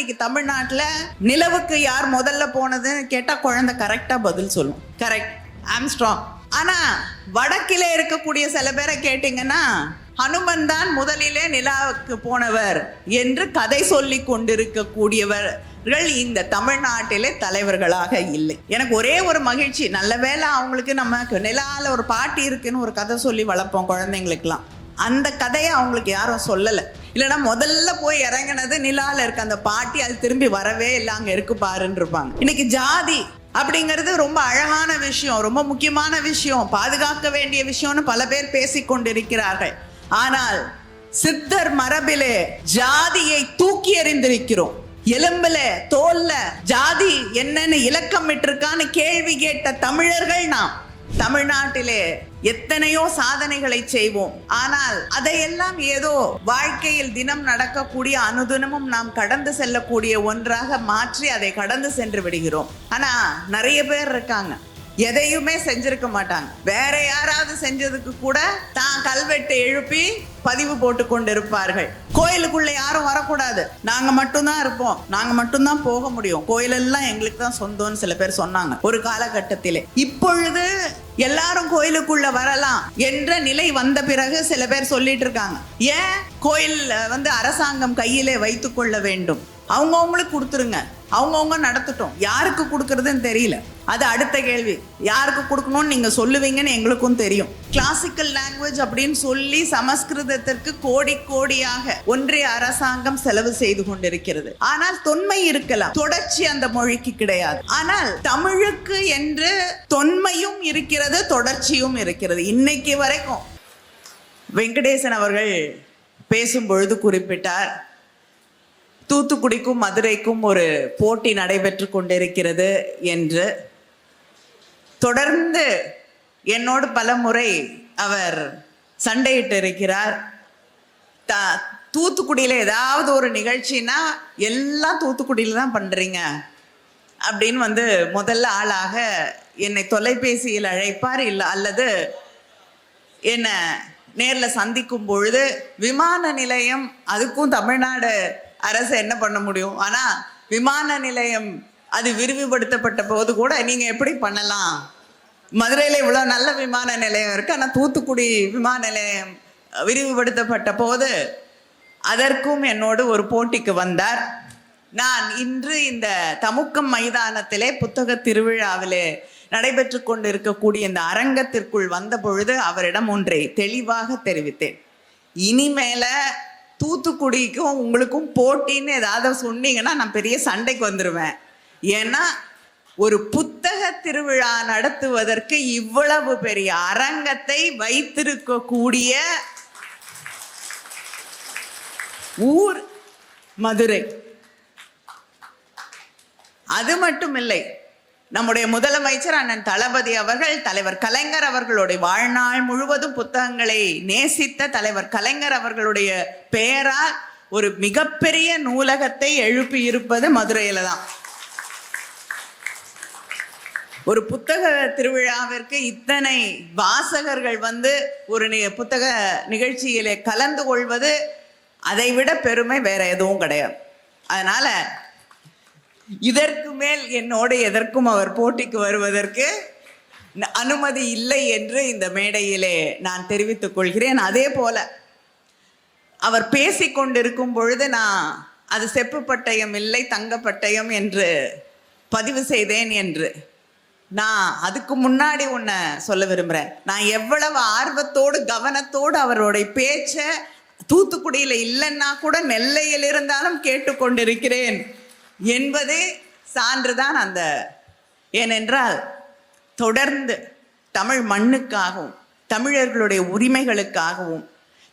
இன்னைக்கு தமிழ்நாட்டுல நிலவுக்கு யார் முதல்ல போனதுன்னு கேட்டா குழந்தை கரெக்டா பதில் சொல்லும். Correct, Armstrong. ஆனா வடக்கிலே இருக்கக்கூடிய சில பேரை கேட்டீங்கன்னா ஹனுமன் தான் முதலிலே நிலாவுக்கு போனவர் என்று கதை சொல்லி கொண்டிருக்கக்கூடியவர்கள் இந்த தமிழ்நாட்டிலே தலைவர்களாக இல்லை. எனக்கு ஒரே ஒரு மகிழ்ச்சி, நல்ல வேளை அவங்களுக்கு நமக்கு நிலால ஒரு பாட்டி இருக்குன்னு ஒரு கதை சொல்லி வளர்ப்போம் குழந்தைங்களுக்குலாம். அந்த கதையை அவங்களுக்கு யாரும் சொல்லலை. இல்லைன்னா முதல்ல போய் இறங்கினது நிலால இருக்க அந்த பாட்டி, அது திரும்பி வரவே இல்லை, அங்கே இருக்கு பாருன்னு இருப்பாங்க. இன்னைக்கு ஜாதி அப்படிங்கிறது ரொம்ப அழகான விஷயம், ரொம்ப முக்கியமான விஷயம், பாதுகாக்க வேண்டிய விஷயம்னு பல பேர் பேசிக்கொண்டிருக்கிறார்கள். ஆனால் சித்தர் மரபிலே ஜாதியை தூக்கி எறிந்திருக்கிறோம். எலும்புல தோல்ல ஜாதி என்னன்னு இலக்கம் விட்டிருக்கான்னு கேள்வி கேட்ட தமிழர்கள் நாம். தமிழ்நாட்டிலே எத்தனையோ சாதனைகளை செய்வோம். ஆனால் அதையெல்லாம் ஏதோ வாழ்க்கையில் தினம் நடக்கக்கூடிய அனுதினமும் நாம் கடந்து செல்லக்கூடிய ஒன்றாக மாற்றி அதை கடந்து சென்று விடுகிறோம். ஆனா நிறைய பேர் இருக்காங்க, எதையுமே செஞ்சிருக்க மாட்டாங்க. வேற யாராவது செஞ்சதுக்கு கூட தான் கல்வெட்டு எழுப்பி பதிவு போட்டு கொண்டு இருப்பார்கள். கோயிலுக்குள்ள யாரும் வரக்கூடாது, நாங்க மட்டும்தான் இருப்போம், நாங்க மட்டும்தான் போக முடியும், கோயிலெல்லாம் எங்களுக்கு தான் சொந்தம்னு சில பேர் சொன்னாங்க ஒரு காலகட்டத்திலே. இப்பொழுது எல்லாரும் கோயிலுக்குள்ள வரலாம் என்ற நிலை வந்த பிறகு சில பேர் சொல்லிட்டு இருக்காங்க, ஏன் கோயில் அரசாங்கம் கையிலே வைத்துக் கொள்ள வேண்டும், அவங்கவுங்களுக்கு கொடுத்துருங்க, அவங்கவுங்க நடத்தட்டும். யாருக்கு கொடுக்கறதுன்னு தெரியல, அது அடுத்த கேள்வி. யாருக்கு கொடுக்கணும்னு நீங்க சொல்லுவீங்கன்னு எங்களுக்கும் தெரியும். கிளாசிக்கல் லாங்குவேஜ் அப்படின்னு சொல்லி சமஸ்கிருதத்திற்கு கோடி கோடியாக ஒன்றிய அரசாங்கம் செலவு செய்து கொண்டிருக்கிறது. ஆனால் தொன்மை இருக்கலாம், தொடர்ச்சி அந்த மொழிக்கு கிடையாது. ஆனால் தமிழுக்கு என்று தொன்மையும் இருக்கிறது, தொடர்ச்சியும் இருக்கிறது. இன்னைக்கு வரைக்கும் வெங்கடேசன் அவர்கள் பேசும்பொழுது குறிப்பிட்டார், தூத்துக்குடிக்கும் மதுரைக்கும் ஒரு போட்டி நடைபெற்று கொண்டிருக்கிறது என்று. தொடர்ந்து என்னோடு பல முறை அவர் சண்டையிட்டு இருக்கிறார். தூத்துக்குடியில் ஏதாவது ஒரு நிகழ்ச்சினா எல்லாம் தூத்துக்குடியில் தான் பண்ணுறீங்க அப்படின்னு முதல்ல ஆளாக என்னை தொலைபேசியில் அழைப்பார், இல்லை அல்லது என்னை நேரில் சந்திக்கும் பொழுது விமான நிலையம், அதுக்கும் தமிழ்நாடு அரசு என்ன பண்ண முடியும், ஆனா விமான நிலையம் அது விரிவுபடுத்தப்பட்ட போது கூட நீங்க எப்படி பண்ணலாம், மதுரையில இவ்வளவு நல்ல விமான நிலையம் இருக்கு, ஆனா தூத்துக்குடி விமான நிலையம் விரிவுபடுத்தப்பட்ட போது அதற்கும் என்னோடு ஒரு போட்டிக்கு வந்தார். நான் இன்று இந்த தமுக்கம் மைதானத்திலே புத்தக திருவிழாவிலே நடைபெற்று கொண்டிருக்கக்கூடிய இந்த அரங்கத்திற்குள் வந்த பொழுது அவரிடம் ஒன்றை தெளிவாக தெரிவித்தேன், இனிமேல தூத்துக்குடிக்கும் உங்களுக்கும் போட்டின்னு ஏதாவது சொன்னீங்கன்னா நான் பெரிய சண்டைக்கு வந்துடுவேன். ஏன்னா ஒரு புத்தக திருவிழா நடத்துவதற்கு இவ்வளவு பெரிய அரங்கத்தை வைத்திருக்கக்கூடிய ஊர் மதுரை. அது மட்டும் இல்லை, நம்முடைய முதலமைச்சர் அண்ணன் தளபதி அவர்கள், தலைவர் கலைஞர் அவர்களுடைய வாழ்நாள் முழுவதும் புத்தகங்களை நேசித்த தலைவர் கலைஞர் அவர்களுடைய பெயரால் ஒரு மிகப்பெரிய நூலகத்தை எழுப்பி இருப்பது மதுரையில தான். ஒரு புத்தக திருவிழாவிற்கு இத்தனை வாசகர்கள் ஒரு புத்தக நிகழ்ச்சியிலே கலந்து கொள்வது, அதை விட பெருமை வேற எதுவும் கிடையாது. அதனால இதற்கு மேல் என்னோடு எதற்கும் அவர் போட்டிக்கு வருவதற்கு அனுமதி இல்லை என்று இந்த மேடையிலே நான் தெரிவித்துக் கொள்கிறேன். அதே போல அவர் பேசிக்கொண்டிருக்கும் பொழுது நான் அது செப்பு பட்டயம் இல்லை தங்க பட்டயம் என்று பதிவு செய்தேன் என்று நான் அதுக்கு முன்னாடி ஒன்று சொல்ல விரும்புகிறேன். நான் எவ்வளவு ஆர்வத்தோடு கவனத்தோடு அவருடைய பேச்சை தூத்துக்குடியில் இல்லைன்னா கூட நெல்லையில் இருந்தாலும் கேட்டுக்கொண்டிருக்கிறேன் என்பதே சான்றுதான். ஏனென்றால் தொடர்ந்து தமிழ் மண்ணுக்காகவும் தமிழர்களுடைய உரிமைகளுக்காகவும்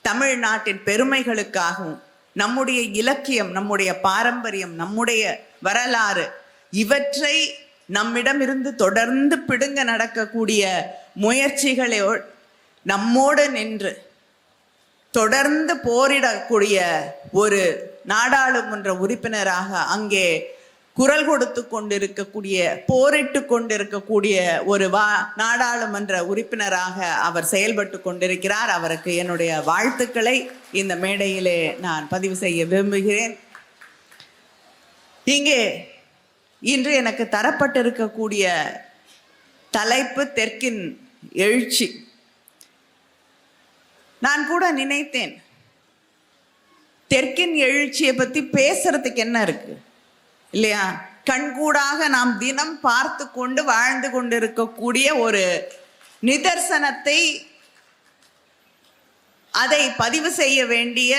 தமிழ்நாட்டின் பெருமைகளுக்காகவும் நம்முடைய இலக்கியம், நம்முடைய பாரம்பரியம், நம்முடைய வரலாறு, இவற்றை நம்மிடமிருந்து தொடர்ந்து பிடுங்க நடக்கக்கூடிய முயற்சிகளை நம்மோடு நின்று தொடர்ந்து போரிடக்கூடிய ஒரு நாடாளுமன்ற உறுப்பினராக அங்கே குரல் கொடுத்து கொண்டிருக்கக்கூடிய, போரிட்டு கொண்டிருக்கக்கூடிய ஒரு நாடாளுமன்ற உறுப்பினராக அவர் செயல்பட்டு கொண்டிருக்கிறார். அவருக்கு என்னுடைய வாழ்த்துக்களை இந்த மேடையிலே நான் பதிவு செய்ய விரும்புகிறேன். இங்கே இன்று எனக்கு தரப்பட்டிருக்கக்கூடிய தலைப்பு தெற்கின் எழுச்சி. நான் கூட நினைத்தேன், தெற்கின் எழுச்சியை பத்தி பேசுறதுக்கு என்ன இருக்கு இல்லையா? கண்கூடாக நாம் தினம் பார்த்து கொண்டு வாழ்ந்து கொண்டிருக்கக்கூடிய ஒரு நிதர்சனத்தை, அதை பதிவு செய்ய வேண்டிய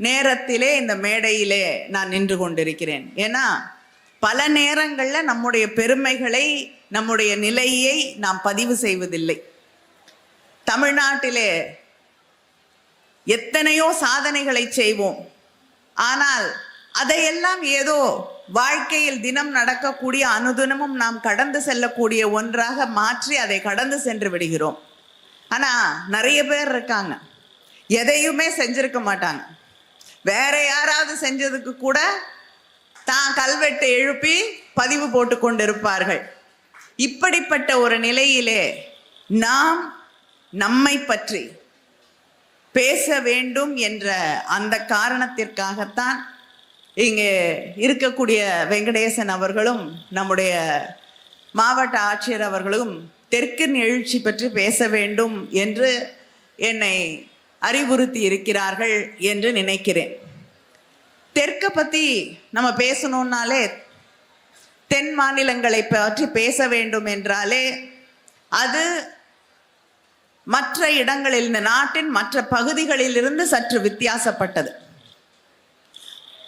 நேரத்திலே இந்த மேடையிலே நான் நின்று கொண்டிருக்கிறேன். ஏன்னா பல நேரங்களில் நம்முடைய பெருமைகளை, நம்முடைய நிலையை நாம் பதிவு செய்வதில்லை. தமிழ்நாட்டிலே எத்தனையோ சாதனைகளை செய்வோம், ஆனால் அதையெல்லாம் ஏதோ வாழ்க்கையில் தினம் நடக்கக்கூடிய அனுதினமும் நாம் கடந்து செல்லக்கூடிய ஒன்றாக மாற்றி அதை கடந்து சென்று விடுகிறோம். ஆனால் நிறைய பேர் இருக்காங்க, எதையுமே செஞ்சிருக்க மாட்டாங்க. வேற யாராவது செஞ்சதுக்கு கூட தான் கல்வெட்டு எழுப்பி பதிவு போட்டு கொண்டிருப்பார்கள். இப்படிப்பட்ட ஒரு நிலையிலே நாம் நம்மை பற்றி பேச வேண்டும் என்ற அந்த காரணத்திற்காகத்தான் இங்கே இருக்கக்கூடிய வெங்கடேசன் அவர்களும் நம்முடைய மாவட்ட ஆட்சியர் அவர்களும் தெற்கின் எழுச்சி பற்றி பேச வேண்டும் என்று என்னை அறிவுறுத்தி இருக்கிறார்கள் என்று நினைக்கிறேன். தெற்கை பற்றி நம்ம பேசணுன்னாலே, தென் மாநிலங்களை பற்றி பேச வேண்டும் என்றாலே அது மற்ற இடங்களில், இந்த நாட்டின் மற்ற பகுதிகளிலிருந்து சற்று வித்தியாசப்பட்டது.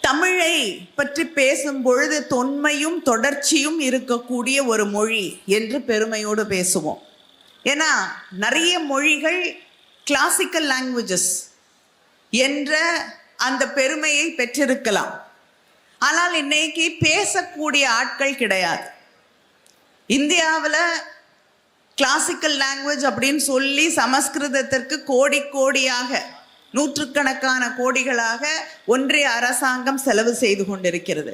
தமிழை பற்றி பேசும் பொழுது தொன்மையும் தொடர்ச்சியும் இருக்கக்கூடிய ஒரு மொழி என்று பெருமையோடு பேசுவோம். ஏன்னா நிறைய மொழிகள் கிளாசிக்கல் லாங்குவேஜஸ் என்ற அந்த பெருமையை பெற்றிருக்கலாம், ஆனால் இன்னைக்கு பேசக்கூடிய ஆட்கள் கிடையாது. இந்தியாவில் கிளாசிக்கல் லாங்குவேஜ் அப்படின்னு சொல்லி சமஸ்கிருதத்திற்கு கோடி கோடியாக, நூற்றுக்கணக்கான கோடிகளாக ஒன்றிய அரசாங்கம் செலவு செய்து கொண்டிருக்கிறது.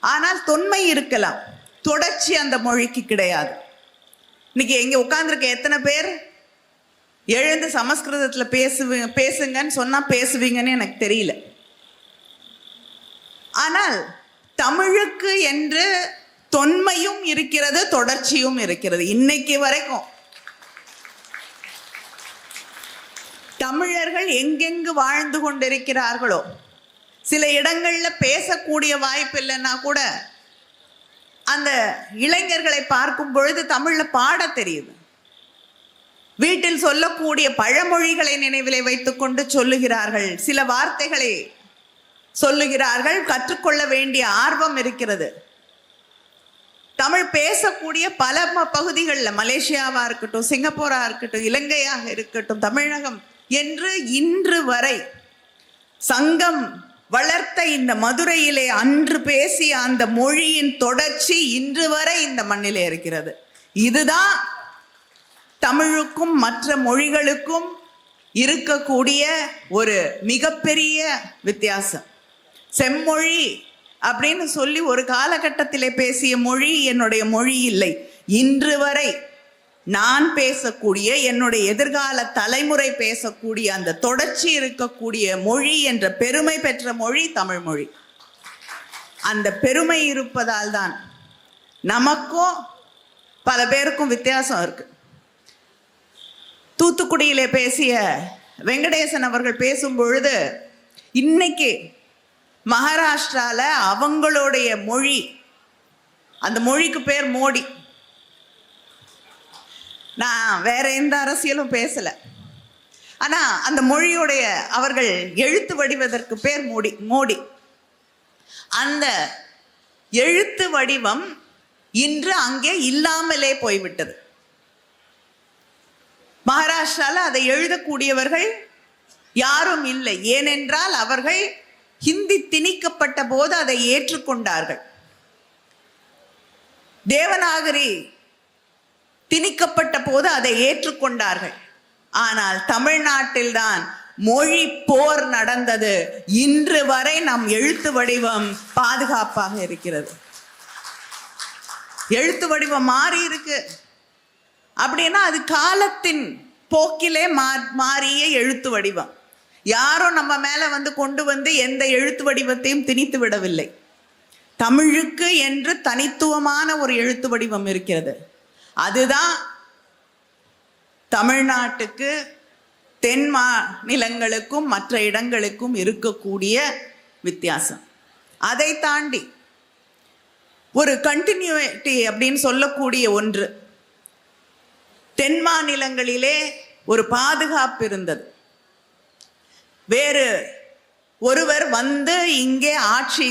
ஆனால் தொன்மை இருக்கலாம், தொடர்ச்சி அந்த மொழிக்கு கிடையாது. இன்னைக்கு எங்க உட்கார்ந்துருக்க எத்தனை பேர் எழுந்து சமஸ்கிருதத்தில் பேசுங்கன்னு சொன்னா பேசுவீங்கன்னு எனக்கு தெரியல. ஆனால் தமிழுக்கு என்று தொன்மையும் இருக்கிறது, தொடர்ச்சியும் இருக்கிறது. இன்னைக்கு வரைக்கும் தமிழர்கள் எங்கெங்கு வாழ்ந்து கொண்டிருக்கிறார்களோ, சில இடங்கள்ல பேசக்கூடிய வாய்ப்பு இல்லைன்னா கூட அந்த இளைஞர்களை பார்க்கும் பொழுது தமிழ்ல பாட தெரியுது. வீட்டில் சொல்லக்கூடிய பழமொழிகளை நினைவிலே வைத்துக்கொண்டு சொல்லுகிறார்கள், சில வார்த்தைகளை சொல்லுகிறார்கள், கற்றுக்கொள்ள வேண்டிய ஆர்வம் இருக்கிறது. தமிழ் பேசக்கூடிய பல பகுதிகளில், மலேசியாவா இருக்கட்டும், சிங்கப்பூரா இருக்கட்டும், இலங்கையாக இருக்கட்டும், தமிழகம் என்று இன்று வரை சங்கம் வளர்த்த இந்த மதுரையிலே அன்று பேசிய அந்த மொழியின் தொடர்ச்சி இன்று வரை இந்த மண்ணிலே இருக்கிறது. இதுதான் தமிழுக்கும் மற்ற மொழிகளுக்கும் இருக்கக்கூடிய ஒரு மிகப்பெரிய வித்தியாசம். செம்மொழி அப்படின்னு சொல்லி ஒரு காலகட்டத்திலே பேசிய மொழி என்னுடைய மொழி இல்லை. இன்று வரை நான் பேசக்கூடிய, என்னுடைய எதிர்கால தலைமுறை பேசக்கூடிய அந்த தொடர்ச்சி இருக்கக்கூடிய மொழி என்ற பெருமை பெற்ற மொழி தமிழ் மொழி. அந்த பெருமை இருப்பதால் தான் நமக்கும் பல பேருக்கும் வித்தியாசம் இருக்கு. தூத்துக்குடியிலே பேசிய வெங்கடேசன் அவர்கள் பேசும் பொழுது, இன்னைக்கு மகாராஷ்டிரால அவங்களுடைய மொழி, அந்த மொழிக்கு பேர் மோடி. நான் வேற எந்த அரசியலும் பேசல, ஆனா அந்த மொழியுடைய அவர்கள் எழுத்து வடிவதற்கு பேர் மோடி. அந்த எழுத்து வடிவம் இன்று அங்கே இல்லாமலே போய்விட்டது. மகாராஷ்டிரால அதை எழுதக்கூடியவர்கள் யாரும் இல்லை. ஏனென்றால் அவர்கள் ஹிந்தி திணிக்கப்பட்ட போது அதை ஏற்றுக்கொண்டார்கள். தேவநாகரி திணிக்கப்பட்ட போது அதை ஏற்றுக்கொண்டார்கள். ஆனால் தமிழ்நாட்டில் தான் மொழி போர் நடந்தது. இன்று வரை நம் எழுத்து வடிவம் பாதுகாப்பாக இருக்கிறது. எழுத்து வடிவம் மாறி இருக்கு அப்படின்னா அது காலத்தின் போக்கிலே மாறிய எழுத்து வடிவம். யாரும் நம்ம மேல கொண்டு வந்து எந்த எழுத்து வடிவத்தையும் திணித்து விடவில்லை. தமிழுக்கு என்று தனித்துவமான ஒரு எழுத்து வடிவம் இருக்கிறது. அதுதான் தமிழ்நாட்டுக்கு தென் மாநிலங்களுக்கும் மற்ற இடங்களுக்கும் இருக்கக்கூடிய வித்தியாசம். அதை தாண்டி ஒரு கண்டினியூட்டி அப்படின்னு சொல்லக்கூடிய ஒன்று, தென் மாநிலங்களிலே ஒரு பாதுகாப்பு இருந்தது. வேறு ஒருவர் வந்து இங்கே ஆட்சி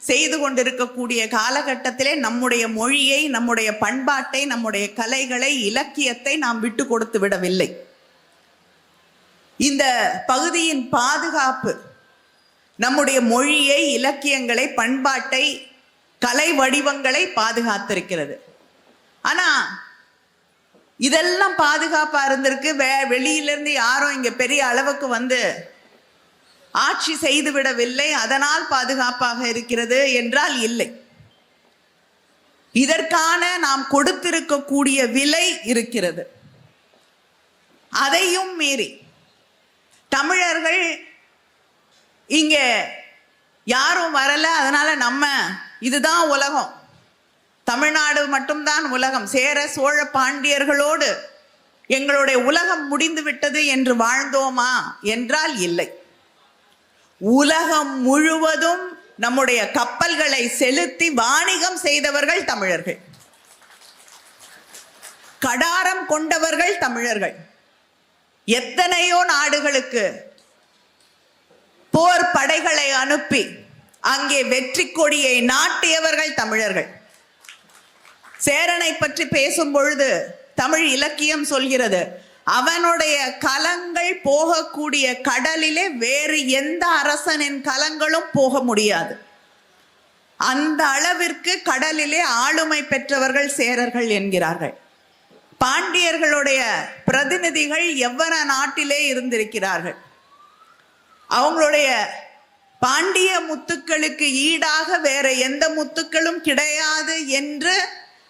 செய்து கொண்டிருக்கக்கூடிய காலகட்டத்திலே நம்முடைய மொழியை, நம்முடைய பண்பாட்டை, நம்முடைய கலைகளை, இலக்கியத்தை நாம் விட்டு கொடுத்து விடவில்லை. இந்த பகுதியின் பாதுகாப்பு நம்முடைய மொழியை, இலக்கியங்களை, பண்பாட்டை, கலை வடிவங்களை பாதுகாத்திருக்கிறது. ஆனா இதெல்லாம் பாதுகாப்பா இருந்திருக்கு. வெளியிலிருந்து யாரும் இங்க பெரிய அளவுக்கு வந்து ஆட்சி செய்து விடவில்லை, அதனால் பாதுகாப்பாக இருக்கிறது என்றால் இல்லை. இதற்கான நாம் கொடுத்திருக்கக்கூடிய விலை இருக்கிறது. அதையும் மீறி தமிழர்கள் இங்க யாரும் வரல, அதனால நம்ம இதுதான் உலகம், தமிழ்நாடு மட்டும்தான் உலகம், சேர சோழ பாண்டியர்களோடு எங்களுடைய உலகம் முடிந்து விட்டது என்று வாழ்ந்தோமா என்றால் இல்லை. உலகம் முழுவதும் நம்முடைய கப்பல்களை செலுத்தி வாணிகம் செய்தவர்கள் தமிழர்கள், கடாரம் கொண்டவர்கள் தமிழர்கள். எத்தனையோ நாடுகளுக்கு போர் படைகளை அனுப்பி அங்கே வெற்றி கொடியை நாட்டியவர்கள் தமிழர்கள். சேரனை பற்றி பேசும் பொழுது தமிழ் இலக்கியம் சொல்கிறது, அவனுடைய கலங்கள் போகக்கூடிய கடலிலே வேறு எந்த அரசனின் கலங்களும் போக முடியாது. அந்த அளவிற்கு கடலிலே ஆளுமை பெற்றவர்கள் சேரர்கள் என்கிறார்கள். பாண்டியர்களுடைய பிரதிநிதிகள் எவ்வன நாட்டிலே இருந்திருக்கிறார்கள். அவங்களுடைய பாண்டிய முத்துக்களுக்கு ஈடாக வேற எந்த முத்துக்களும் கிடையாது என்று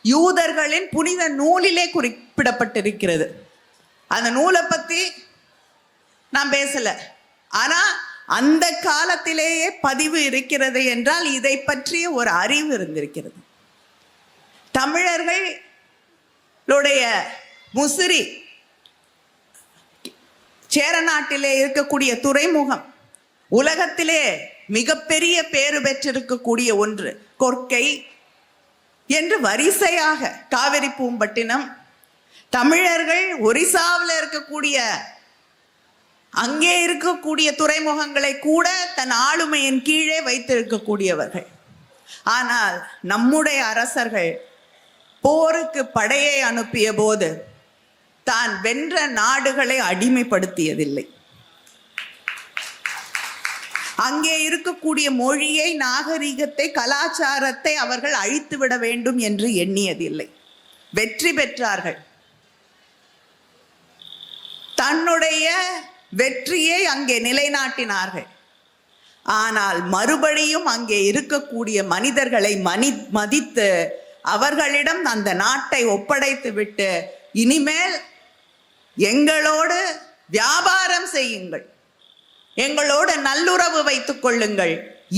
யூதர்களின் புனித நூலிலே குறிப்பிடப்பட்டிருக்கிறது. அந்த நூலை பத்தி நான் பேசல, ஆனா அந்த காலத்திலேயே பதிவு இருக்கிறது என்றால் இதை பற்றிய ஒரு அறிவு இருந்திருக்கிறது. தமிழர்களுடைய முசிறி சேர நாட்டிலே இருக்கக்கூடிய துறைமுகம் உலகத்திலே மிகப்பெரிய பேறு பெற்றிருக்கக்கூடிய ஒன்று. கொர்க்கை என்று வரிசையாக காவிரி பூம்பட்டினம், தமிழர்கள் ஒரிசாவில் இருக்கக்கூடிய அங்கே இருக்கக்கூடிய துறைமுகங்களை கூட தன் ஆளுமையின் கீழே வைத்திருக்கக்கூடியவர்கள். ஆனால் நம்முடைய அரசர்கள் போருக்கு படையை அனுப்பிய போது தான் வென்ற நாடுகளை அடிமைப்படுத்தியதில்லை. அங்கே இருக்கக்கூடிய மொழியை, நாகரிகத்தை, கலாச்சாரத்தை அவர்கள் அழித்துவிட வேண்டும் என்று எண்ணியதில்லை. வெற்றி பெற்றார்கள். தன்னுடைய வெற்றியை அங்கே நிலைநாட்டினார்கள். ஆனால் மறுபடியும் அங்கே இருக்கக்கூடிய மனிதர்களை மதித்து அவர்களிடம் அந்த நாட்டை ஒப்படைத்து விட்டு, இனிமேல் எங்களோடு வியாபாரம் செய்யுங்கள், எங்களோடு நல்லுறவு வைத்துக் கொள்ளுங்கள்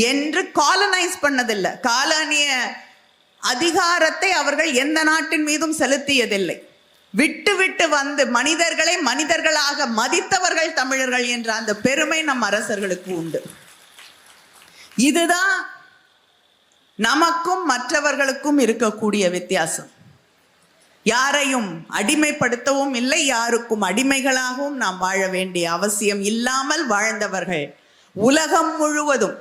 என்று காலனைஸ் பண்ணதில்லை. காலனிய அதிகாரத்தை அவர்கள் எந்த நாட்டின் மீதும் செலுத்தியதில்லை. விட்டு விட்டு வந்து மனிதர்களை மனிதர்களாக மதித்தவர்கள் தமிழர்கள் என்ற அந்த பெருமை நம் அரசர்களுக்கு உண்டு. இதுதான் நமக்கும் மற்றவர்களுக்கும் இருக்கக்கூடிய வித்தியாசம். யாரையும் அடிமைப்படுத்தவும் இல்லை, யாருக்கும் அடிமைகளாகவும் நாம் வாழ வேண்டிய அவசியம் இல்லாமல் வாழ்ந்தவர்கள். உலகம் முழுவதும்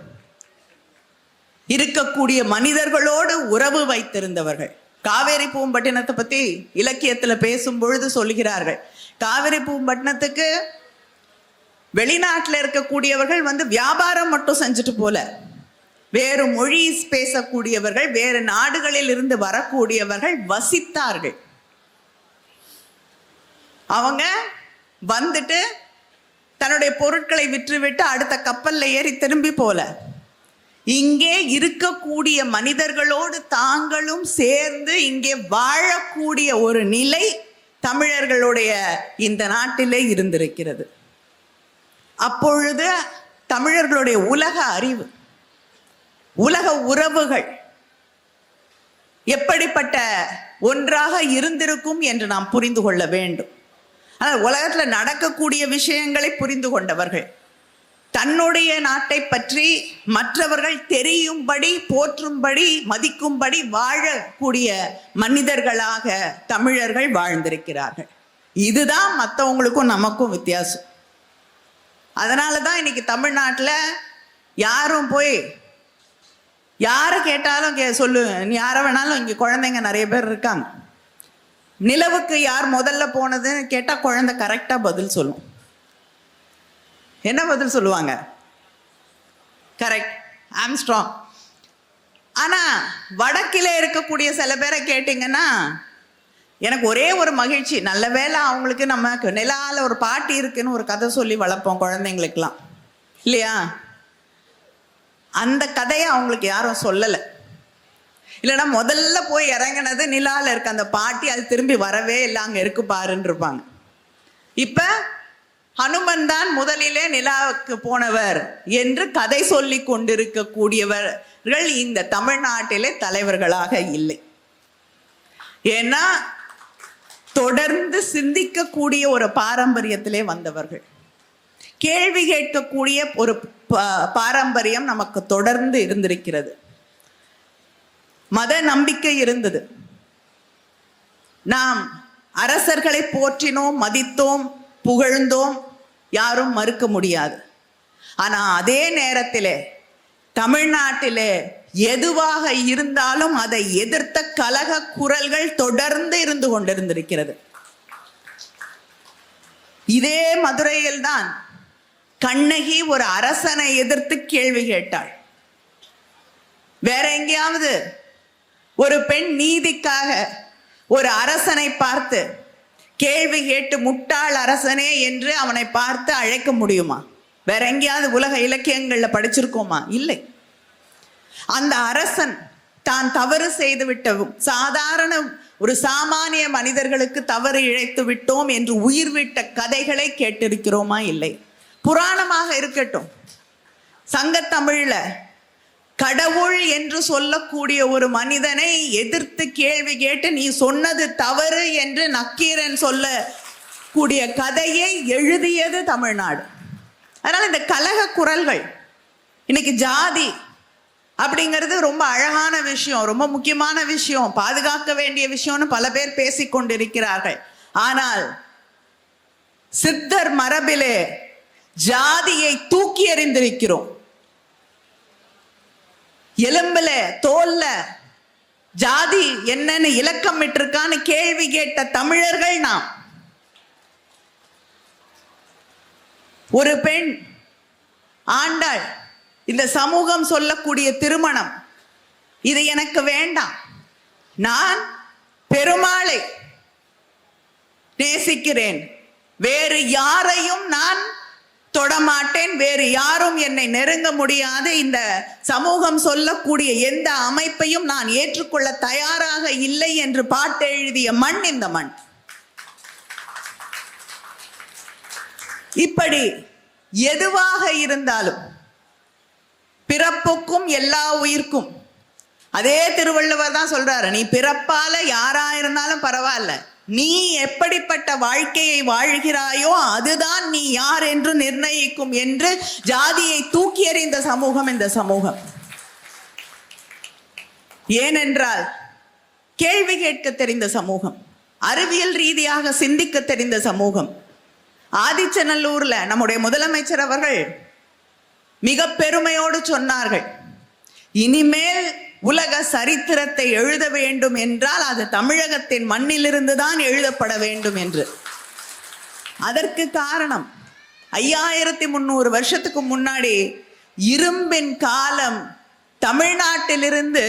இருக்கக்கூடிய மனிதர்களோடு உறவு வைத்திருந்தவர்கள். காவேரி பூம்பட்டினத்தை பத்தி இலக்கியத்துல பேசும் பொழுது சொல்கிறார்கள், காவேரி பூம்பட்டினத்துக்கு வெளிநாட்டில் இருக்கக்கூடியவர்கள் வந்து வியாபாரம் மட்டும் செஞ்சுட்டு போல, வேறு மொழி பேசக்கூடியவர்கள், வேறு நாடுகளில் இருந்து வரக்கூடியவர்கள் வசித்தார்கள். அவங்க வந்துட்டு தன்னுடைய பொருட்களை விற்றுவிட்டு அடுத்த கப்பல்ல ஏறி திரும்பி போல, இங்கே இருக்கக்கூடிய மனிதர்களோடு தாங்களும் சேர்ந்து இங்கே வாழக்கூடிய ஒரு நிலை தமிழர்களுடைய இந்த நாட்டிலே இருந்திருக்கிறது. அப்பொழுது தமிழர்களுடைய உலக அறிவு, உலக உறவுகள், எப்படிப்பட்ட ஒன்றாக இருந்திருக்கும் என்று நாம் புரிந்து கொள்ள வேண்டும். ஆனால் உலகத்தில் நடக்கக்கூடிய விஷயங்களை புரிந்து கொண்டவர்கள், தன்னுடைய நாட்டை பற்றி மற்றவர்கள் தெரியும்படி, போற்றும்படி, மதிக்கும்படி வாழக்கூடிய மனிதர்களாக தமிழர்கள் வாழ்ந்திருக்கிறார்கள். இதுதான் மற்றவங்களுக்கும் நமக்கும் வித்தியாசம். அதனால தான் இன்னைக்கு தமிழ்நாட்டில் யாரும் போய் யாரை கேட்டாலும் சொல்லு, நீ யாரை வேணாலும், இங்கே குழந்தைங்க நிறைய பேர் இருக்காங்க. நிலவுக்கு யார் முதல்ல போனதுன்னு கேட்டால் குழந்தை கரெக்டாக பதில் சொல்லும். என்ன பதில் சொல்லுவாங்க? Correct, Armstrong. ஆனால் வடக்கில் இருக்கக்கூடிய சில பேரை கேட்டிங்கன்னா எனக்கு ஒரே ஒரு மகிழ்ச்சி, நல்ல வேளை அவங்களுக்கு நம்ம நிலாவில் ஒரு பாட்டி இருக்குன்னு ஒரு கதை சொல்லி வளர்ப்போம் குழந்தைங்களுக்கெல்லாம், இல்லையா? அந்த கதையை அவங்களுக்கு யாரும் சொல்லலை. இல்லைன்னா முதல்ல போய் இறங்கினது நிலாவில் இருக்க அந்த பாட்டி, அது திரும்பி வரவே இல்லை, அங்கே இருக்கு பாருன்னு இருப்பாங்க. இப்போ ஹனுமன் தான் முதலிலே நிலாவுக்கு போனவர் என்று கதை சொல்லி கொண்டிருக்கக்கூடியவர்கள் இந்த தமிழ்நாட்டிலே தலைவர்களாக இல்லை. ஏன்னா தொடர்ந்து சிந்திக்கக்கூடிய ஒரு பாரம்பரியத்திலே வந்தவர்கள், கேள்வி கேட்கக்கூடிய ஒரு பாரம்பரியம் நமக்கு தொடர்ந்து இருந்திருக்கிறது. மத நம்பிக்கை இருந்தது. நாம் அரசர்களை போற்றினோம், மதித்தோம், புகழ்ந்தோம், யாரும் மறுக்க முடியாது. ஆனால் அதே நேரத்தில் தமிழ்நாட்டிலே எதுவாக இருந்தாலும் அதை எதிர்த்த கலக குரல்கள் தொடர்ந்து இருந்து கொண்டிருந்திருக்கிறது. இதே மதுரையில் தான் கண்ணகி ஒரு அரசனை எதிர்த்து கேள்வி கேட்டாள். வேற எங்கேயாவது ஒரு பெண் நீதிக்காக ஒரு அரசனை பார்த்து கேள்வி கேட்டு முட்டாள் அரசனே என்று அவனை பார்த்து அழைக்க முடியுமா? வேற எங்கேயாவது உலக இலக்கியங்களில் படிச்சிருக்கோமா? இல்லை. அந்த அரசன் தான் தவறு செய்து விட்டவும், சாதாரண ஒரு சாமானிய மனிதர்களுக்கு தவறு இழைத்து விட்டோம் என்று உயிர் விட்ட கதைகளை கேட்டிருக்கிறோமா? இல்லை. புராணமாக இருக்கட்டும், சங்கத்தமிழ்ல கடவுள் என்று சொல்லக்கூடிய ஒரு மனிதனை எதிர்த்து கேள்வி கேட்டு நீ சொன்னது தவறு என்று நக்கீரன் சொல்லக்கூடிய கதையை எழுதியது தமிழ்நாடு. அதனால இந்த கலக குரல்கள், இன்னைக்கு ஜாதி அப்படிங்கிறது ரொம்ப அழகான விஷயம், ரொம்ப முக்கியமான விஷயம், பாதுகாக்க வேண்டிய விஷயம்னு பல பேர் பேசிக்கொண்டிருக்கிறார்கள். ஆனால் சித்தர் மரபிலே ஜாதியை தூக்கி எறிந்திருக்கிறோம். எலும்புல தோல்ல ஜாதி என்னன்னு இலக்கம் விட்டிருக்கான்னு கேள்வி கேட்ட தமிழர்கள் நாம். ஒரு பெண் ஆண்டாள், இந்த சமூகம் சொல்லக்கூடிய திருமணம் இது எனக்கு வேண்டாம், நான் பெருமாளை நேசிக்கிறேன், வேறு யாரையும் நான் தொடமாட்டேன், வேறு யாரும் என்னை நெருங்க முடியாது, இந்த சமூகம் சொல்லக்கூடிய எந்த அமைப்பையும் நான் ஏற்றுக்கொள்ள தயாராக இல்லை என்று பாட்டு எழுதிய மண் இந்த மண். இப்படி எதுவாக இருந்தாலும் பிறப்புக்கும் எல்லா உயிர்க்கும், அதே திருவள்ளுவர் தான் சொல்றாரு, நீ பிறப்பால யாரா இருந்தாலும் பரவாயில்ல, நீ எப்படிப்பட்ட வாழ்க்கையை வாழ்கிறாயோ அதுதான் நீ யார் என்று நிர்ணயிக்கும் என்று ஜாதியை தூக்கி எறிந்த சமூகம் இந்த சமூகம். ஏனென்றால் கேள்வி கேட்க தெரிந்த சமூகம், அறிவியல் ரீதியாக சிந்திக்க தெரிந்த சமூகம். ஆதிச்சநல்லூர்ல நம்முடைய முதலமைச்சர் அவர்கள் மிக பெருமையோடு சொன்னார்கள், இனிமேல் உலக சரித்திரத்தை எழுத வேண்டும் என்றால் அது தமிழகத்தின் மண்ணிலிருந்து தான் எழுதப்பட வேண்டும் என்று. அதற்கு காரணம் 5300 வருஷத்துக்கு முன்னாடி இரும்பின் காலம் தமிழ்நாட்டிலிருந்து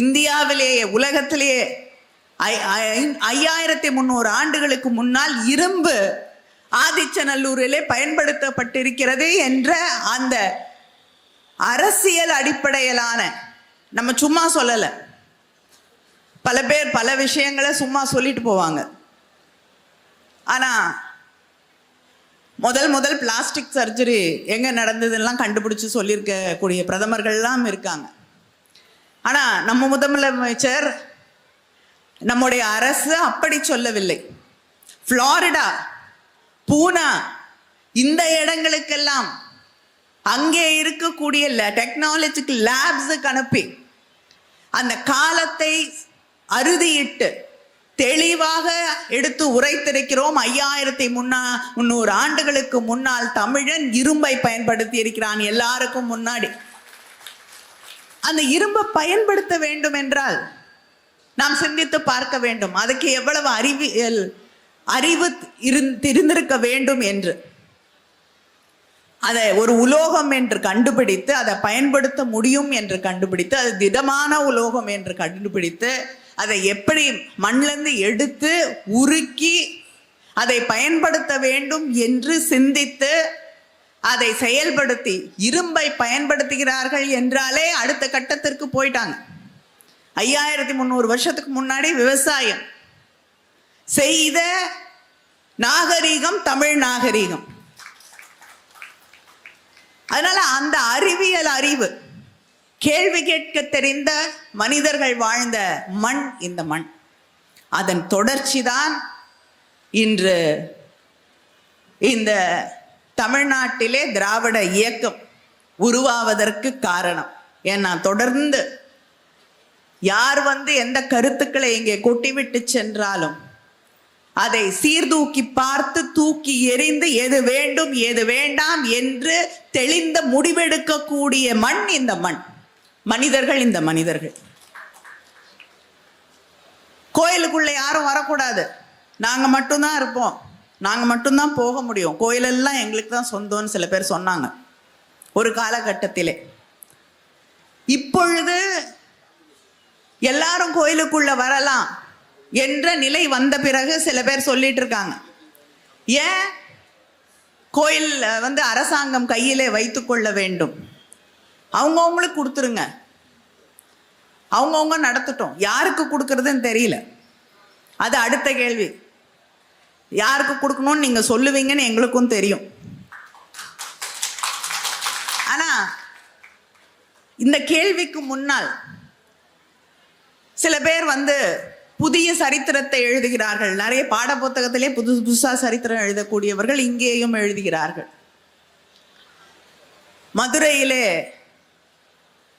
இந்தியாவிலேயே, உலகத்திலேயே 5300 ஆண்டுகளுக்கு முன்னால் இரும்பு ஆதிச்சநல்லூரிலே பயன்படுத்தப்பட்டிருக்கிறது என்ற அந்த அரசியல் அடிப்படையிலான, நம்ம சும்மா சொல்லலை, பல பேர் பல விஷயங்களை சும்மா சொல்லிட்டு போவாங்க. ஆனால் முதல் பிளாஸ்டிக் சர்ஜரி எங்கே நடந்ததுலாம் கண்டுபிடிச்சி சொல்லியிருக்கக்கூடிய பிரதமர்கள்லாம் இருக்காங்க. ஆனால் நம்ம முதலமைச்சர் நம்முடைய அரசு அப்படி சொல்லவில்லை. புளோரிடா, பூனா, இந்த இடங்களுக்கெல்லாம் அங்கே இருக்கக்கூடிய டெக்னாலஜிக்கல் லேப்ஸுக்கு அனுப்பி அந்த காலத்தை அறுதியிட்டு தெளிவாக எடுத்து உரைத்திருக்கிறோம். 5300 ஆண்டுகளுக்கு முன்னால் தமிழன் இரும்பை பயன்படுத்தி இருக்கிறான். எல்லாருக்கும் முன்னாடி அந்த இரும்பை பயன்படுத்த வேண்டும் என்றால் நாம் சிந்தித்து பார்க்க வேண்டும், அதுக்கு எவ்வளவு அறிவு இருந்திருக்க வேண்டும் என்று. அதை ஒரு உலோகம் என்று கண்டுபிடித்து அதை பயன்படுத்த முடியும் என்று கண்டுபிடித்து, அது திடமான உலோகம் என்று கண்டுபிடித்து, அதை எப்படி மண்ணிலிருந்து எடுத்து உருக்கி அதை பயன்படுத்த வேண்டும் என்று சிந்தித்து அதை செயல்படுத்தி இரும்பை பயன்படுத்துகிறார்கள் என்றாலே அடுத்த கட்டத்திற்கு போயிட்டாங்க. 5300 வருஷத்துக்கு முன்னாடி விவசாயம் செய்த நாகரீகம் தமிழ் நாகரீகம். அதனால அந்த அறிவியல் அறிவு, கேள்வி கேட்க தெரிந்த மனிதர்கள் வாழ்ந்த மண் இந்த மண். அதன் தொடர்ச்சிதான் இன்று இந்த தமிழ்நாட்டிலே திராவிட இயக்கம் உருவாவதற்கு காரணம். ஏன்னா தொடர்ந்து யார் எந்த கருத்துக்களை இங்கே கொட்டிவிட்டு சென்றாலும் அதை சீர்தூக்கி பார்த்து தூக்கி எறிந்து எது வேண்டும் எது வேண்டாம் என்று தெளிந்த முடிவெடுக்கக்கூடிய மண் இந்த மண், மனிதர்கள் இந்த மனிதர்கள். கோயிலுக்குள்ள யாரும் வரக்கூடாது, நாங்க மட்டும்தான் இருப்போம், நாங்க மட்டும்தான் போக முடியும், கோயிலெல்லாம் எங்களுக்கு தான் சொந்தம்னு சில பேர் சொன்னாங்க ஒரு காலகட்டத்திலே. இப்பொழுது எல்லாரும் கோயிலுக்குள்ள வரலாம் என்ற நிலை வந்த பிறகு சில பேர் சொல்லிட்டு இருக்காங்க, ஏன் கோயில் அரசாங்கம் கையிலே வைத்துக்கொள்ள வேண்டும், அவங்கவுங்களுக்கு கொடுத்துருங்க, அவங்கவுங்க நடத்தட்டும். யாருக்கு கொடுக்கறதுன்னு தெரியல, அது அடுத்த கேள்வி. யாருக்கு கொடுக்கணும்னு நீங்க சொல்லுவீங்கன்னு எங்களுக்கும் தெரியும். ஆனா இந்த கேள்விக்கு முன்னால் சில பேர் புதிய சரித்திரத்தை எழுதுகிறார்கள். நிறைய பாட புத்தகத்திலே புதுசா சரித்திரம் எழுதக்கூடியவர்கள் இங்கேயும் எழுதுகிறார்கள். மதுரையிலே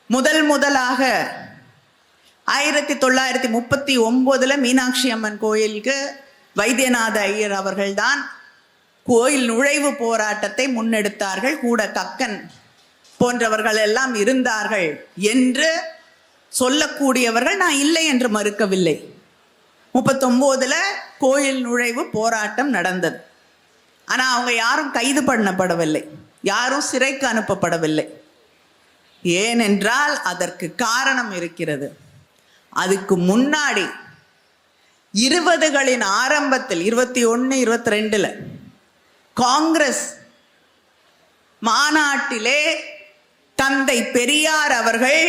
முதலாக 1939 மீனாட்சி அம்மன் கோயிலுக்கு வைத்தியநாத ஐயர் அவர்கள்தான் கோயில் நுழைவு போராட்டத்தை முன்னெடுத்தார்கள். கூட கக்கன் போன்றவர்கள் எல்லாம் இருந்தார்கள் என்று சொல்லக்கூடியவர்கள் நான் இல்லை என்று மறுக்கவில்லை. 39 கோயில் நுழைவு போராட்டம் நடந்தது. ஆனா அவங்க யாரும் கைது பண்ணப்படவில்லை, யாரும் சிறைக்கு அனுப்பப்படவில்லை. ஏனென்றால் அதற்கு காரணம் இருக்கிறது. அதுக்கு முன்னாடி 20களின் ஆரம்பத்தில் 21, 22 காங்கிரஸ் மாநாட்டிலே தந்தை பெரியார் அவர்கள்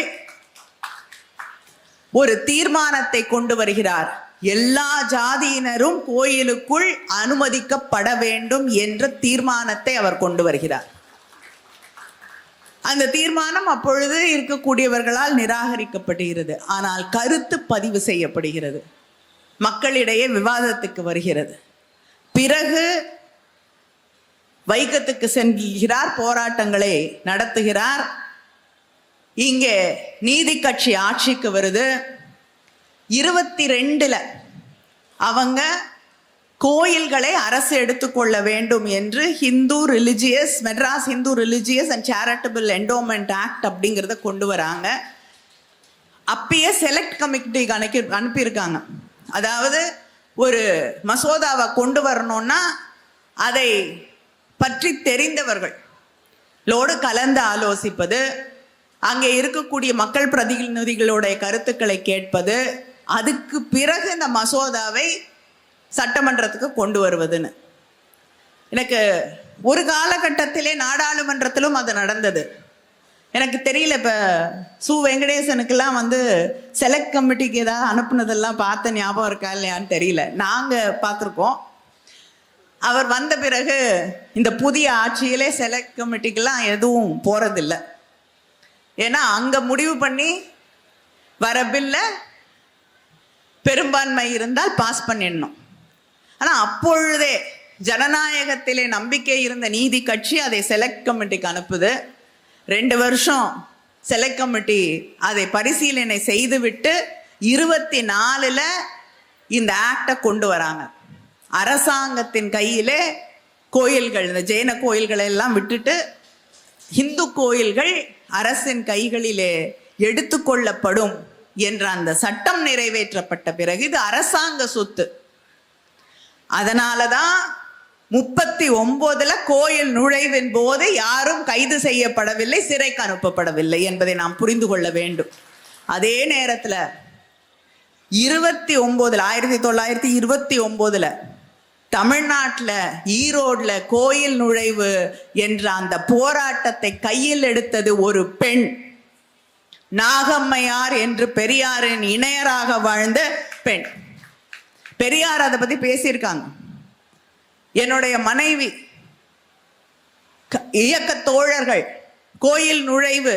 ஒரு தீர்மானத்தை கொண்டு வருகிறார். எல்லா ஜாதியினரும் கோயிலுக்குள் அனுமதிக்கப்பட வேண்டும் என்ற தீர்மானத்தை அவர் கொண்டு வருகிறார். அந்த தீர்மானம் அப்பொழுது இருக்கக்கூடியவர்களால் நிராகரிக்கப்படுகிறது. ஆனால் கருத்து பதிவு செய்யப்படுகிறது, மக்களிடையே விவாதத்துக்கு வருகிறது. பிறகு வைக்கத்துக்கு செல்கிறார், போராட்டங்களை நடத்துகிறார். இங்கே நீதி கட்சி ஆட்சிக்கு வருது. 22 அவங்க கோயில்களை அரசு எடுத்துக்கொள்ள வேண்டும் என்று Madras Hindu religious and charitable endowment act அப்படிங்கிறத கொண்டு வராங்க. அப்பயே செலக்ட் கமிட்டிக்கு அனுப்பியிருக்காங்க. அதாவது ஒரு மசோதாவை கொண்டு வரணும்னா அதை பற்றி தெரிந்தவர்களோடு கலந்து ஆலோசிப்பது, அங்கே இருக்கக்கூடிய மக்கள் பிரதிநிதிகளுடைய கருத்துக்களை கேட்பது, அதுக்கு பிறகு இந்த மசோதாவை சட்டமன்றத்துக்கு கொண்டு வருவதுன்னு. எனக்கு ஒரு காலகட்டத்திலே நாடாளுமன்றத்திலும் அது நடந்தது. எனக்கு தெரியல, இப்போ சு வெங்கடேசனுக்கெல்லாம் செலக்ட் கமிட்டிக்கு ஏதாவது அனுப்புனதெல்லாம் பார்த்த ஞாபகம் இருக்கா இல்லையான்னு தெரியல. நாங்கள் பார்த்துருக்கோம். அவர் வந்த பிறகு இந்த புதிய ஆட்சியிலே செலக்ட் கமிட்டிக்கெல்லாம் எதுவும் போகிறதில்லை. ஏன்னா அங்கே முடிவு பண்ணி வர பில்லை பெரும்பான்மை இருந்தால் பாஸ் பண்ணிடணும். ஆனால் அப்பொழுதே ஜனநாயகத்திலே நம்பிக்கை இருந்த நீதி கட்சி அதை செலக்ட் கமிட்டிக்கு அனுப்புது. 2 வருஷம் செலக்ட் கமிட்டி அதை பரிசீலனை செய்துவிட்டு 24ல் இந்த ஆக்டை கொண்டு வராங்க. அரசாங்கத்தின் கையிலே கோயில்கள், இந்த ஜெயின கோயில்களை எல்லாம் விட்டுட்டு இந்து கோயில்கள் அரசின் கைகளிலே எடுத்துக்கொள்ளப்படும் என்ற அந்த சட்டம் நிறைவேற்றப்பட்ட பிறகு இது அரசாங்க சொத்து. அதனால தான் 39ல் கோயில் நுழைவின் போது யாரும் கைது செய்யப்படவில்லை, சிறைக்கு அனுப்பப்படவில்லை என்பதை நாம் புரிந்து கொள்ள வேண்டும். அதே நேரத்தில் 1929ல் தமிழ்நாட்டில் ஈரோடில் கோயில் நுழைவு என்ற அந்த போராட்டத்தை கையில் எடுத்தது ஒரு பெண், நாகம்மையார் என்று பெரியாரின் இணையராக வாழ்ந்த பெண். பெரியார் அதை பற்றி பேசியிருக்காங்க. என்னுடைய மனைவி, இயக்க தோழர்கள் கோயில் நுழைவு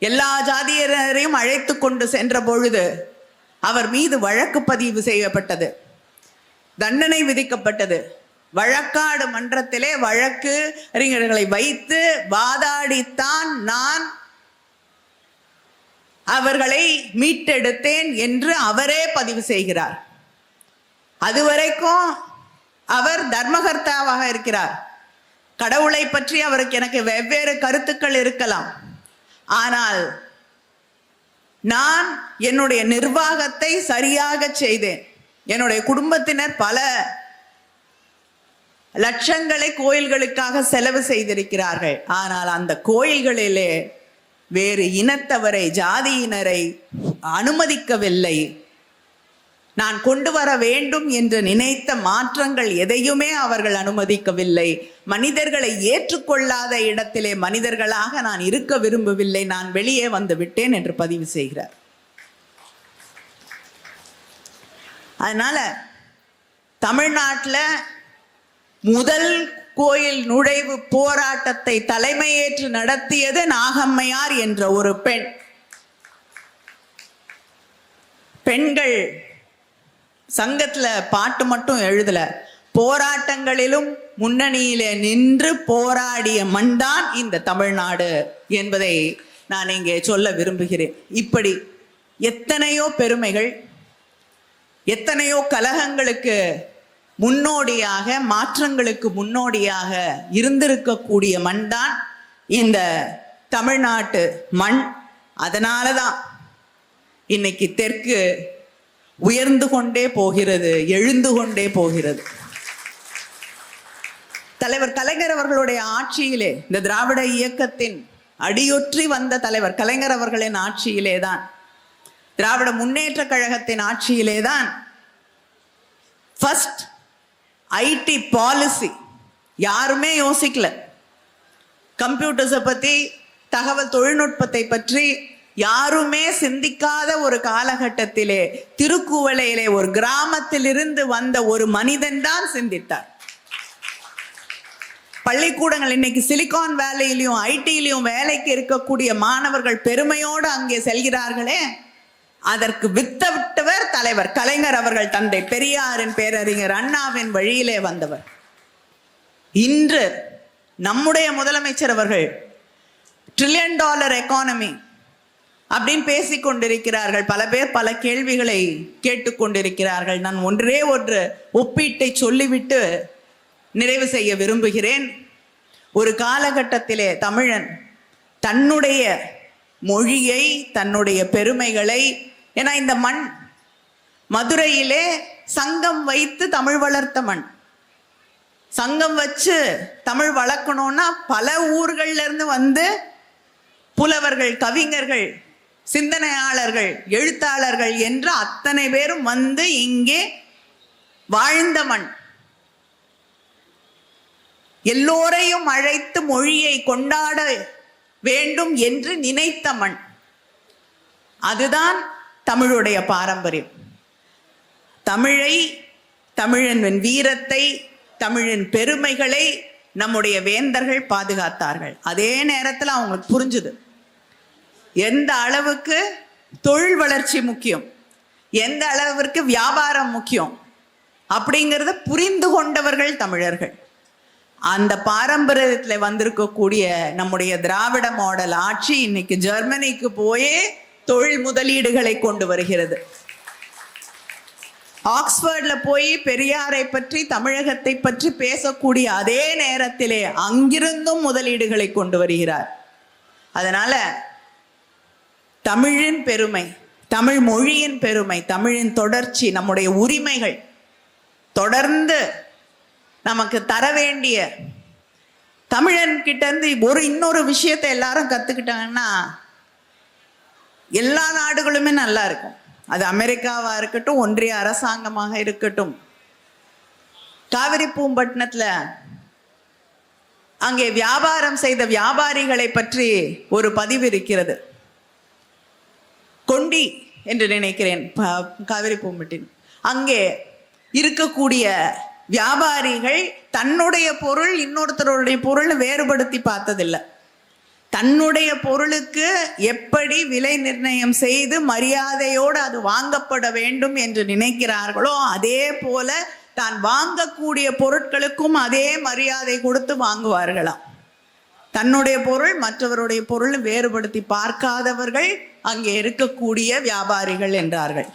எல்லா ஜாதியினரையும் அழைத்து கொண்டு சென்ற பொழுது அவர் மீது வழக்கு பதிவு செய்யப்பட்டது, தண்டனை விதிக்கப்பட்டது. வழக்காடு மன்றத்திலே வழக்கு அறிஞர்களை வைத்து வாதாடித்தான் நான் அவர்களை மீட்டெடுத்தேன் என்று அவரே பதிவு செய்கிறார். அதுவரைக்கும் அவர் தர்மகர்த்தாவாக இருக்கிறார். கடவுளை பற்றி அவருக்கு எனக்கு வெவ்வேறு கருத்துக்கள் இருக்கலாம். ஆனால் நான் என்னுடைய நிர்வாகத்தை சரியாக செய்தேன். என்னுடைய குடும்பத்தினர் பல லட்சங்களை கோயில்களுக்காக செலவு செய்திருக்கிறார்கள். ஆனால் அந்த கோயில்களிலே வேறு இனத்தவரை, ஜாதியினரை அனுமதிக்கவில்லை. நான் கொண்டு வர வேண்டும் என்று நினைத்த மாற்றங்கள் எதையுமே அவர்கள் அனுமதிக்கவில்லை. மனிதர்களை ஏற்றுக்கொள்ளாத இடத்திலே மனிதர்களாக நான் இருக்க விரும்பவில்லை, நான் வெளியே வந்து விட்டேன் என்று பதிவு செய்கிறார். அதனால தமிழ்நாட்டில் முதல் கோயில் நுழைவு போராட்டத்தை தலைமையேற்று நடத்தியது நாகம்மையார் என்ற ஒரு பெண். பெண்கள் சங்கத்துல பாட்டு மட்டும் எழுதல, போராட்டங்களிலும் முன்னணியிலே நின்று போராடிய மண்தான் இந்த தமிழ்நாடு என்பதை நான் இங்கே சொல்ல விரும்புகிறேன். இப்படி எத்தனையோ பெருமைகள், எத்தனையோ கலகங்களுக்கு முன்னோடியாக, மாற்றங்களுக்கு முன்னோடியாக இருந்திருக்கக்கூடிய மண் தான் இந்த தமிழ்நாட்டு மண். அதனால தான் இன்னைக்கு தெற்கு உயர்ந்து கொண்டே போகிறது, எழுந்து கொண்டே போகிறது. தலைவர் கலைஞர் அவர்களுடைய ஆட்சியிலே, இந்த திராவிட இயக்கத்தின் அடியொற்றி வந்த தலைவர் கலைஞர் அவர்களின் ஆட்சியிலே தான், திராவிட முன்னேற்ற கழகத்தின் ஆட்சியிலே தான் ஃபர்ஸ்ட் ஐடி பாலிசி யாருமே யோசிக்கல. கம்ப்யூட்டர்ஸை பற்றி, தகவல் தொழில்நுட்பத்தை பற்றி யாருமே சிந்திக்காத ஒரு காலகட்டத்திலே திருக்குவளையிலே ஒரு கிராமத்திலிருந்து வந்த ஒரு மனிதன் தான் சிந்தித்தார். பள்ளிக்கூடங்கள் இன்னைக்கு சிலிகான் வேலையிலையும் ஐடியிலையும் வேலைக்கு இருக்கக்கூடிய மாணவர்கள் பெருமையோடு அங்கே செல்கிறார்களே, அதற்கு வித்தவிட்டவர் தலைவர் கலைஞர் அவர்கள். தந்தை பெரியாரின், பேரறிஞர் அண்ணாவின் வழியிலே வந்தவர். இன்று நம்முடைய முதலமைச்சர் அவர்கள் $1 trillion எக்கானமி அப்படின்னு பேசிக்கொண்டிருக்கிறார்கள். பல பேர் பல கேள்விகளை கேட்டுக்கொண்டிருக்கிறார்கள். நான் ஒன்றே ஒன்று ஒப்பீட்டை சொல்லிவிட்டு நிறைவு செய்ய விரும்புகிறேன். ஒரு காலகட்டத்திலே தமிழன் தன்னுடைய மொழியை, தன்னுடைய பெருமைகளை, ஏன்னா இந்த மண் மதுரையிலே சங்கம் வைத்து தமிழ் வளர்த்த மண். சங்கம் வச்சு தமிழ் வளர்க்கணும்னா பல ஊர்கள்ல இருந்து வந்து புலவர்கள், கவிஞர்கள், சிந்தனையாளர்கள், எழுத்தாளர்கள் என்று அத்தனை பேரும் வந்து இங்கே வாழ்ந்த மண். எல்லோரையும் அழைத்து மொழியை கொண்டாட வேண்டும் என்று நினைத்த மண். அதுதான் தமிழுடைய பாரம்பரியம். தமிழை, தமிழின் வீரத்தை, தமிழின் பெருமைகளை நம்முடைய வேந்தர்கள் பாதுகாத்தார்கள். அதே நேரத்தில் அவங்களுக்கு புரிஞ்சுது எந்த அளவுக்கு தொழில் வளர்ச்சி முக்கியம், எந்த அளவிற்கு வியாபாரம் முக்கியம் அப்படிங்கிறத புரிந்து கொண்டவர்கள் தமிழர்கள். அந்த பாரம்பரியத்தில் வந்திருக்கக்கூடிய நம்முடைய திராவிட மாடல் ஆட்சி இன்னைக்கு ஜெர்மனிக்கு போயே தொழில் முதலீடுகளை கொண்டு வருகிறது. ஆக்ஸ்போர்ட்ல போய் பெரியாரை பற்றி தமிழகத்தை பற்றி பேசக்கூடிய அதே நேரத்திலே அங்கிருந்தும் முதலீடுகளை கொண்டு வருகிறார். அதனால தமிழின் பெருமை, தமிழ் மொழியின் பெருமை, தமிழின் தொடர்ச்சி, நம்முடைய உரிமைகள் தொடர்ந்து நமக்கு தர வேண்டிய தமிழன் கிட்ட இருந்து இன்னொரு விஷயத்தை எல்லாரும் கத்துக்கிட்டாங்கன்னா எல்லா நாடுகளுமே நல்லா இருக்கும். அது அமெரிக்காவா இருக்கட்டும், ஒன்றிய அரசாங்கமாக இருக்கட்டும். காவிரி பூம்பட்டினத்துல அங்கே வியாபாரம் செய்த வியாபாரிகளை பற்றி ஒரு பதிவு இருக்கிறது. கொண்டி என்று நினைக்கிறேன், காவிரி பூம்பட்டினம். அங்கே இருக்கக்கூடிய வியாபாரிகள் தன்னுடைய பொருள் இன்னொருத்தருடைய பொருள் வேறுபடுத்தி பார்த்ததில்லை. தன்னுடைய பொருளுக்கு எப்படி விலை நிர்ணயம் செய்து மரியாதையோடு அது வாங்கப்பட வேண்டும் என்று நினைக்கிறார்களோ அதே போல தான் வாங்கக்கூடிய பொருட்களுக்கும் அதே மரியாதை கொடுத்து வாங்குவார்களாம். தன்னுடைய பொருள் மற்றவருடைய பொருள் வேறுபடுத்தி பார்க்காதவர்கள் அங்கே இருக்கக்கூடிய வியாபாரிகள் என்றார்கள்.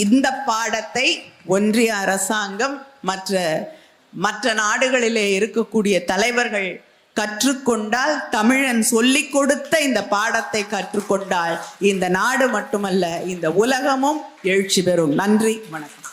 இந்த பாடத்தை ஒன்றிய அரசாங்கம் மற்ற நாடுகளிலே இருக்கக்கூடிய தலைவர்கள் கற்றுக்கொண்டால், தமிழன் சொல்லிக் கொடுத்த இந்த பாடத்தை கற்றுக்கொண்டால் இந்த நாடு மட்டுமல்ல இந்த உலகமும் எழுச்சி பெறும். நன்றி, வணக்கம்.